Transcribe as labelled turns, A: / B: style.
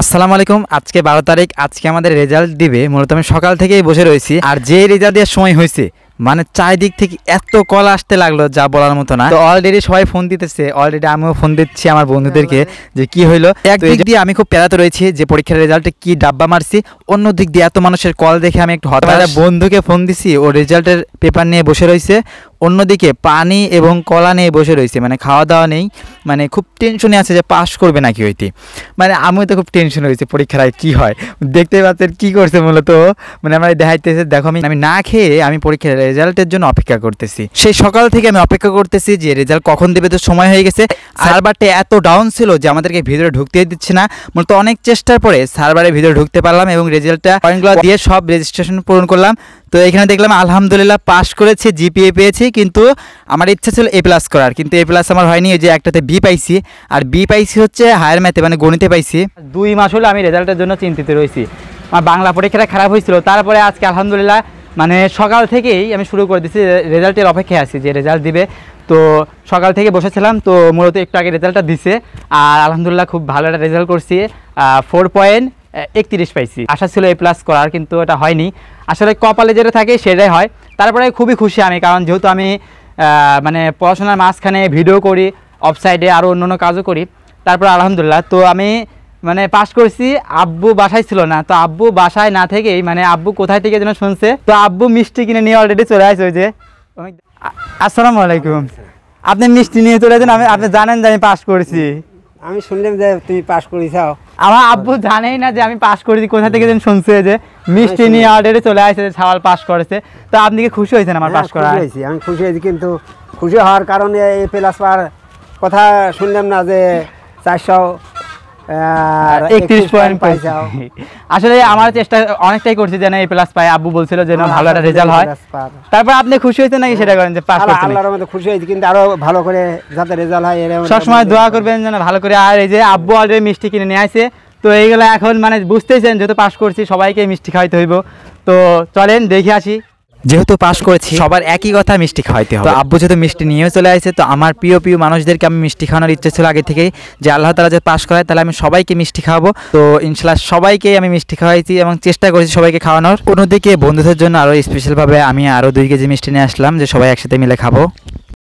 A: আসসালামু আলাইকুম। আজকে 12 তারিখ। আজকে আমাদের রেজাল্ট দিবে। মূলত আমি সকাল থেকেই বসে রয়েছি, আর যে রেজাল্ট দেওয়ার সময় হয়েছে মানে চারিদিক থেকে এত কল আসতে লাগলো যা বলার মতো না। তো অলরেডি সবাই ফোন দিতেছে, অলরেডি আমিও ফোন দিচ্ছি আমার বন্ধুদেরকে যে কি হইলো। একদিক দিয়ে আমি খুব প্যারাতে রয়েছি যে পরীক্ষার রেজাল্টে কি ডাব্বা মারছি, অন্য দিক দিয়ে এত মানুষের কল দেখে আমি একটু হতাশ। বন্ধুকে ফোন দিছি, ও রেজাল্টের পেপার নিয়ে বসে রয়েছে, অন্যদিকে পানি এবং কলা নিয়ে বসে রয়েছে, মানে খাওয়া দাওয়া নেই, মানে খুব টেনশনে আছে যে পাশ করবে নাকি হইতে। মানে আমিও তো খুব টেনশন হয়েছে পরীক্ষায় কি হয়। দেখতে পাচ্ছেন কি করছে মূলত, মানে আমরা দেখাইতেছে দেখো আমি না খেয়ে আমি পরীক্ষার রেজাল্টের জন্য অপেক্ষা করতেছি। সেই সকাল থেকে আমি অপেক্ষা করতেছি যে রেজাল্ট কখন দেবে, তো সময় হয়ে গেছে। সার্ভারটা এত ডাউন ছিল যে আমাদেরকে ভিতরে ঢুকতে দিচ্ছে না। মূলত অনেক চেষ্টার পরে সার্ভারের ভিতরে ঢুকতে পারলাম এবং রেজাল্টটা পয়েন্টগুলো দিয়ে সব রেজিস্ট্রেশন পূরণ করলাম। তো এখানে দেখলাম আলহামদুলিল্লাহ পাস করেছি, জিপিএ পেয়েছি। কিন্তু আমার ইচ্ছা ছিল এ প্লাস করার, কিন্তু এ প্লাস আমার হয়নি। ওই যে একটাতে বি পাইছি, আর বি পাইছি হচ্ছে হায়ার ম্যাথে মানে গণিতে পাইছি। 2 মাস হলো আমি রেজাল্টের জন্য চিন্তিত রয়েছি। আমার বাংলা পরীক্ষাটা খারাপ হয়েছিল, তারপরে আজকে আলহামদুলিল্লাহ মানে সকাল থেকেই আমি শুরু করে দিচ্ছি, রেজাল্টের অপেক্ষায় আছি যে রেজাল্ট দিবে। তো সকাল থেকে বসেছিলাম, তো মূলত একটু আগে রেজাল্টটা দিছে, আর আলহামদুলিল্লাহ খুব ভালো একটা রেজাল্ট করছি। 4.31 পাইছি। আশা ছিল এ প্লাস করার, কিন্তু এটা হয়নি। আসলে কপালে যেটা থাকে সেটাই হয়। তারপরে খুবই খুশি আমি, কারণ যেহেতু আমি মানে পড়াশোনার মাঝখানে ভিডিও করি, অফসাইডে আরও অন্য কাজও করি, তারপর আলহামদুলিল্লাহ তো আমি মানে পাস করছি। আব্বু বাসায় ছিল না, তো আব্বু বাসায় না থেকেই মানে আব্বু কোথায় থেকে যেন শুনছে, তো আব্বু মিষ্টি কিনে নিয়ে অলরেডি চলে আসছে। ওই যে আসসালামু আলাইকুম, আপনি মিষ্টি নিয়ে চলে যান। আপনি জানেন যে আমি পাস করেছি।
B: আমি শুনলাম যে তুমি পাস করেছো।
A: আমার আব্বু জানেই না যে আমি পাস করেছি, কোথা থেকে যেন শুনছে যে মিষ্টি নিয়ে অলরেডি চলে আসছে, ছাওয়াল পাস করেছে। তো আপনি কি খুশি হয়েছেন আমার পাস করা?
B: আমি খুশি হয়েছি, কিন্তু খুশি হওয়ার কারণে এ প্লাস পাওয়ার কথা শুনলাম না যে 431 পয়েন্ট পাইছো।
A: আসলে আমার চেষ্টা অনেকটাই করছি যেন এ প্লাস পাই। আব্বু বলছিল যেন ভালো একটা রেজাল্ট হয়। তারপর আপনি খুশি হয়েছেন নাকি সেটা করেন যে পাস করতে?
B: আল্লাহর রহমতে খুশি হয়েছি, কিন্তু আরো ভালো করে যাতে রেজাল্ট হয়
A: সবসময় দোয়া করবেন যেন ভালো করে। আর এই যে আব্বু অলরেডি মিষ্টি কিনে নিয়ে আসে, তো এইগুলো এখন মানে বুঝতেছেন যেহেতু পাস করছি সবাইকে মিষ্টি খাওয়াইতে হইব। তো চলেন দেখে আসি। যেহেতু পাস করেছি সবার একই কথা, মিষ্টি খাওয়াইতে হবে। তো আব্বু যেহেতু মিষ্টি নিয়েও চলে আসছে, তো আমার প্রিয় প্রিয় মানুষদেরকে আমি মিষ্টি খাওয়ানোর ইচ্ছে ছিল আগে থেকেই, যে আল্লাহ তাআলা যদি পাস করায় তাহলে আমি সবাইকে মিষ্টি খাওয়াবো। তো ইনশাআল্লাহ সবাইকে আমি মিষ্টি খাওয়াইছি এবং চেষ্টা করেছি সবাইকে খাওয়ানোর। অন্যদিকে বন্ধুদের জন্য আরও স্পেশালভাবে আমি আরও 2 কেজি মিষ্টি নিয়ে আসলাম, যে সবাই একসাথে মিলে খাবো।